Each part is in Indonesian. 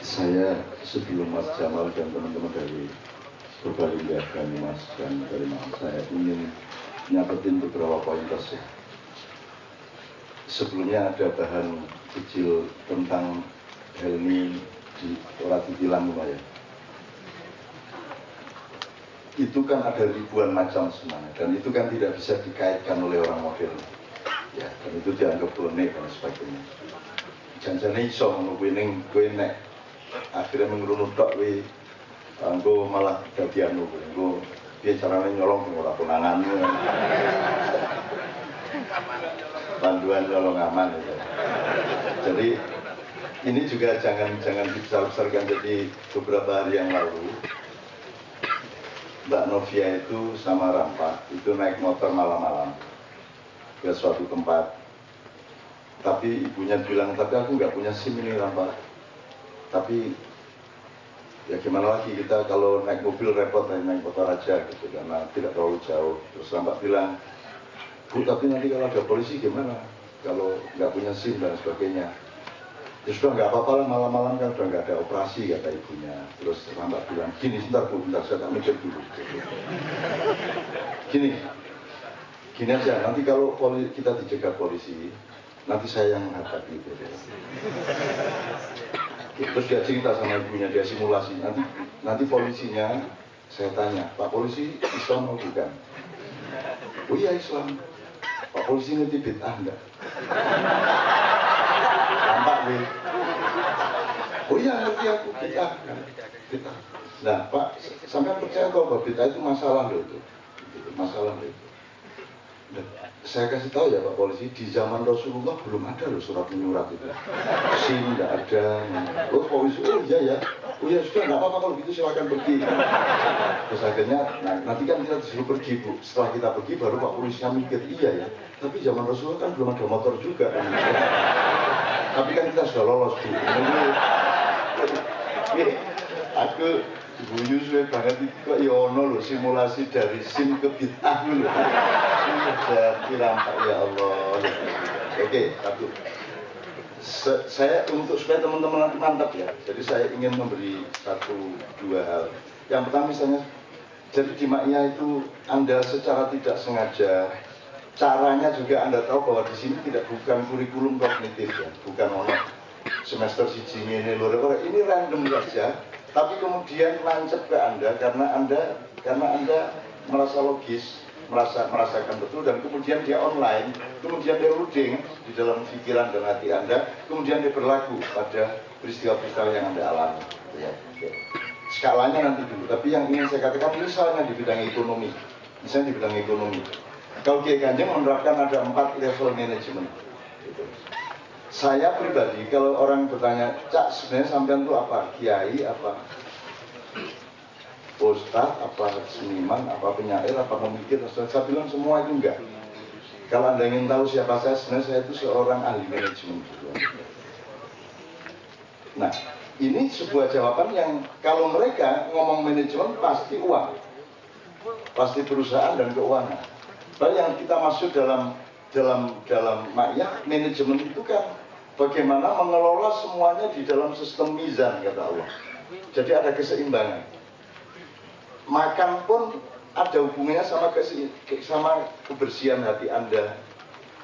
Saya sebelum Mas Jamal dan teman-teman dari Purbalingga dan Mas dan dari Mas, saya ingin nyapetin beberapa poin tersebut. Sebelumnya ada bahan kecil tentang Helmi di Orati Tilang ya. Itu kan ada ribuan macam semuanya, dan itu kan tidak bisa dikaitkan oleh orang modern. Ya, dan itu dianggap bonek dan sebagainya. Jangan-jangan iso mengupining gue nek akhirnya menurun tok we anggo malah dadi anu engko piye carane nyolong ora konangan panduan nyolong aman gitu. Jadi ini juga jangan dibesar-besarkan. Jadi beberapa hari yang lalu Mbak Novia itu sama Rampa itu naik motor malam-malam ke suatu tempat, tapi ibunya bilang, tapi aku nggak punya SIM ini Rampa. Tapi ya gimana lagi, kita kalau naik mobil repot, naik motor aja gitu karena tidak terlalu jauh. Terus Mbak bilang, Bu, tapi nanti kalau ada polisi gimana kalau nggak punya SIM dan sebagainya. Ya sudah nggak apa-apa lah, malam-malam kan udah nggak ada operasi kata ibunya. Terus Mbak bilang, gini sebentar Bu, bentar saya tak mikir dulu gini aja, nanti kalau kita dicegat polisi nanti saya yang menghadapi gitu. Terus dia cerita sama ibunya, dia simulasi. Nanti polisinya, saya tanya, Pak polisi Islam atau bukan? Oh iya Islam. Pak polisi ngerti bid'ah enggak? Nampak nih. Oh iya ngerti aku bid'ah. Bid'ah. Nah Pak, sampai percaya kalau bid'ah itu masalah loh itu. Masalah loh itu. Nah, saya kasih tahu ya Pak polisi, di zaman Rasulullah belum ada loh surat menyurat itu. SIM nggak ada. Oh polisi, oh iya ya, oh ya sudah nggak apa-apa kalau gitu silakan pergi. Terus akhirnya, nanti kan kita disuruh pergi Bu. Setelah kita pergi baru Pak polisinya mikir, iya ya. Tapi zaman Rasulullah kan belum ada motor juga. Kan? Tapi kan kita sudah lolos Bu. Aku guyu suwe banget itu kok ya ono lho simulasi dari SIM ke bid'ah dulu. Sudah bilang Pak ya Allah. Oke, satu. Saya untuk supaya teman-teman mantap ya. Jadi saya ingin memberi dua hal. Yang pertama misalnya, jadi di Ma'iyah itu Anda secara tidak sengaja, caranya juga Anda tahu bahwa di sini bukan kurikulum kognitif ya, bukan ono semester siji ini lho, ini random saja. Tapi kemudian lancep ke Anda karena Anda merasa logis, merasakan betul, dan kemudian dia online, kemudian dia loading di dalam pikiran dan hati Anda, kemudian dia berlaku pada peristiwa-peristiwa yang Anda alami. Ya. Skalanya nanti dulu, tapi yang ingin saya katakan misalnya di bidang ekonomi, kalau Kiai Kanjeng menerapkan ada 4 level manajemen. Gitu. Saya pribadi, kalau orang bertanya, Cak sebenarnya sampean itu apa? Kiai, apa ustadz, apa seniman, apa penyair, apa pemikir? Saya bilang semua itu enggak. Kalau Anda ingin tahu siapa saya, sebenarnya saya itu seorang ahli manajemen. Nah, ini sebuah jawaban yang kalau mereka ngomong manajemen pasti uang, pasti perusahaan dan keuangan. Tapi yang kita masuk dalam Ma'iyah, manajemen itu kan bagaimana mengelola semuanya di dalam sistem mizan, kata Allah. Jadi ada keseimbangan. Makan pun ada hubungannya sama kebersihan hati Anda,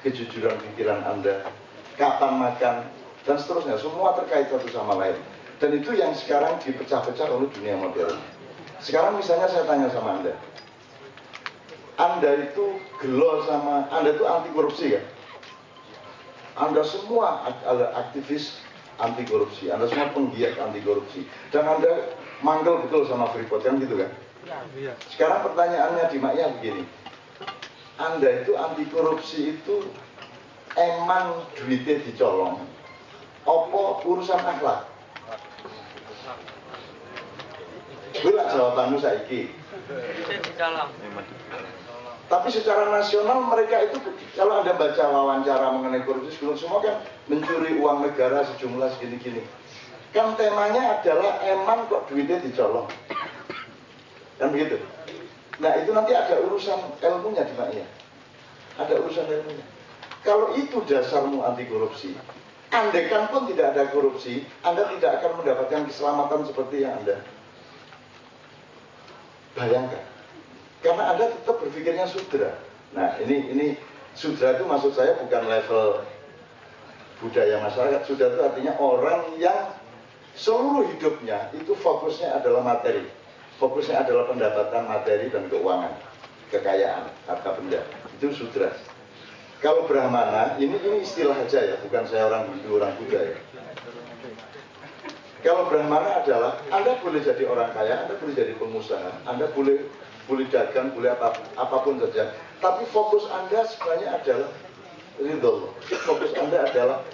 kejujuran pikiran Anda, kapan makan, dan seterusnya. Semua terkait satu sama lain. Dan itu yang sekarang dipecah-pecah oleh dunia modern. Sekarang misalnya saya tanya sama Anda itu gelo sama, Anda itu anti korupsi ya? Anda semua adalah aktivis anti korupsi, Anda semua penggiat anti korupsi, dan Anda manggil betul sama Freeport kan gitu kan? Ya. Sekarang pertanyaannya di Ma'iyah begini, Anda itu anti korupsi itu emang duitnya dicolong, opo urusan akhlak? Bila jawabanmu saiki. Tapi secara nasional mereka itu, kalau Anda baca wawancara mengenai korupsi, semua kan mencuri uang negara sejumlah segini-gini. Kan temanya adalah emang kok duitnya dicolong. Kan begitu. Nah itu nanti ada urusan ilmunya di Ma'iyah. Ada urusan ilmunya. Kalau itu dasarmu anti korupsi, Andaikan pun tidak ada korupsi, Anda tidak akan mendapatkan keselamatan seperti yang Anda bayangkan. Karena Anda tetap berpikirnya sudra. Nah, ini sudra itu maksud saya bukan level budaya masyarakat. Sudra itu artinya orang yang seluruh hidupnya itu fokusnya adalah materi. Fokusnya adalah pendapatan materi dan keuangan, kekayaan, harta benda. Itu sudra. Kalau Brahmana, ini istilah aja ya, bukan saya orang Hindu, orang Buddha ya. Kalau Brahmana adalah, Anda boleh jadi orang kaya, Anda boleh jadi pengusaha, Anda boleh dagang, boleh apapun saja. Tapi fokus Anda sebenarnya adalah ridho. Fokus Anda adalah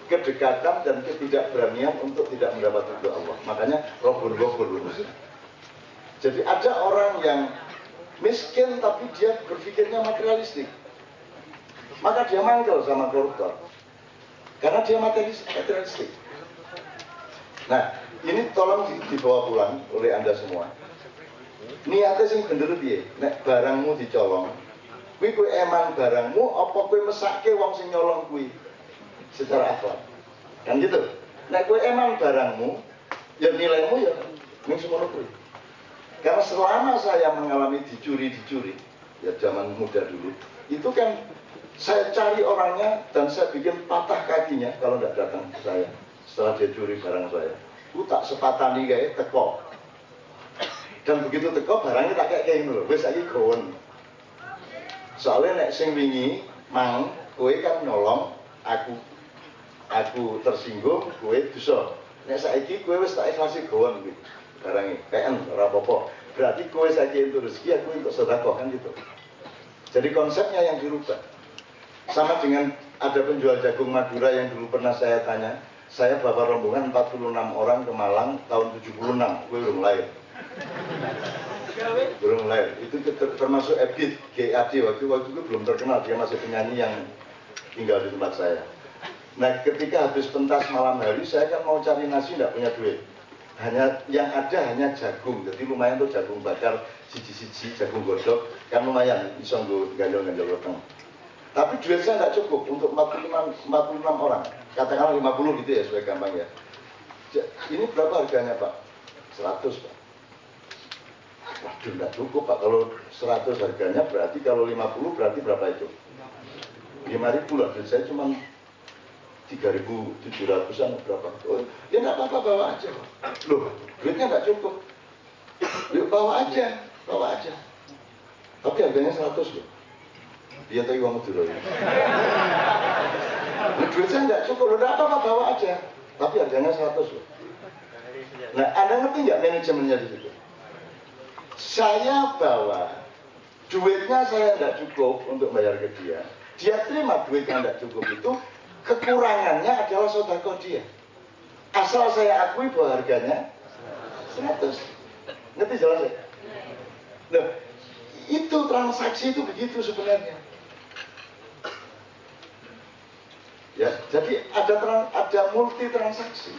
kedekatan dan ketidakberanian untuk tidak mendapat ridho Allah. Makanya robur. Jadi ada orang yang miskin tapi dia berpikirnya materialistik. Maka dia mangkel sama koruptor. Karena dia materialistik. Nah, ini tolong dibawa pulang oleh Anda semua. Niatnya sing bener piye? Nek barangmu dicolong, kuwi emang barangmu apa kowe mesake wong sing nyolong kuwi? Secara akhlak. Kan gitu. Nek kowe emang barangmu, ya nilaimu ya ning semono kuwi. Karena selama saya mengalami dicuri, ya zaman muda dulu, itu kan saya cari orangnya dan saya bikin patah kakinya kalau tidak datang ke saya setelah dia curi barang saya. Aku tak sepatani kayak teko. Dan begitu teko barangnya tak kayak dulu. Wes lagi kawan. Soalnya nek sing wingi mang, kowe kan nolong aku tersinggung, kowe dosa. Nek saiki kowe wis tak ikhlasi kawan gitu. Barangnya PN ora apa-apa. Berarti kowe saiki untuk rezeki, aku untuk sedekah kan gitu. Jadi konsepnya yang dirubah. Sama dengan ada penjual jagung Madura yang dulu pernah saya tanya, saya bawa rombongan 46 orang ke Malang tahun 76, gue belum lahir. Belum lahir, itu termasuk Ebit, GAD, waktu itu belum terkenal, dia masih penyanyi yang tinggal di tempat saya. Nah ketika habis pentas malam hari, saya kan mau cari nasi, tidak punya duit. Yang ada hanya jagung, jadi lumayan tuh jagung bakar, siji-siji, jagung godok, kan lumayan, bisa ganjol-ganjol weteng. Tapi duit saya tidak cukup untuk 46 orang. Katakanlah 50 gitu ya, supaya gampang ya. Ini berapa harganya Pak? 100 Pak. Waduh, tidak cukup Pak. Kalau 100 harganya berarti kalau 50 berarti berapa itu? 5.000 lah. Dan saya cuma 3.700-an berapa. Oh, ya tidak apa-apa, bawa aja Pak. Loh, duitnya tidak cukup. Yuk bawa aja. Tapi harganya 100 loh. Dia tahu uang dulu ya. Duit saya nggak cukup, udah apa bawa aja. Tapi harganya 100 loh. Nah, Anda ngerti nggak manajemennya di situ? Saya bawa, duitnya saya nggak cukup untuk bayar ke dia. Dia terima duitnya nggak cukup itu, kekurangannya adalah sedekah dia. Asal saya akui bahwa harganya 100. Ngerti jelas ya? Nah, itu transaksi itu begitu sebenarnya. Ya, jadi ada multi transaksi.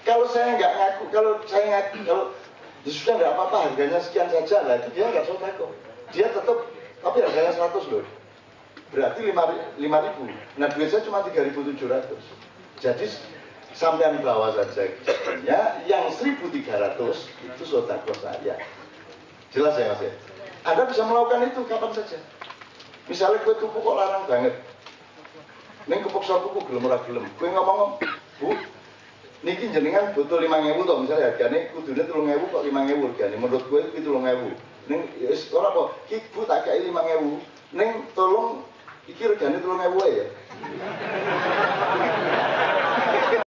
Kalau saya nggak ngaku, kalau ya sudah nggak apa-apa harganya sekian saja lah, itu dia nggak sedekah. Dia tetap, tapi harganya 100 loh. Berarti 5.000. Nah duit saya cuma 3.700. Jadi sampean bawa saja sebenarnya yang 1.300 itu sedekah saya. Jelas ya Mas ya? Anda bisa melakukan itu kapan saja. Misalnya kue tuku kok larang banget. Neng kepok tuku gelem ora gelem. Kue ngomong, Bu, niki jenengan butuh 5.000 toh, misalnya hargane kudune 3.000 kok 5.000 hargane. Menurut kowe iki 3.000. Ning wis ora apa, iki Bu tak kei 5.000. Ning tolong iki regane 3.000 ya.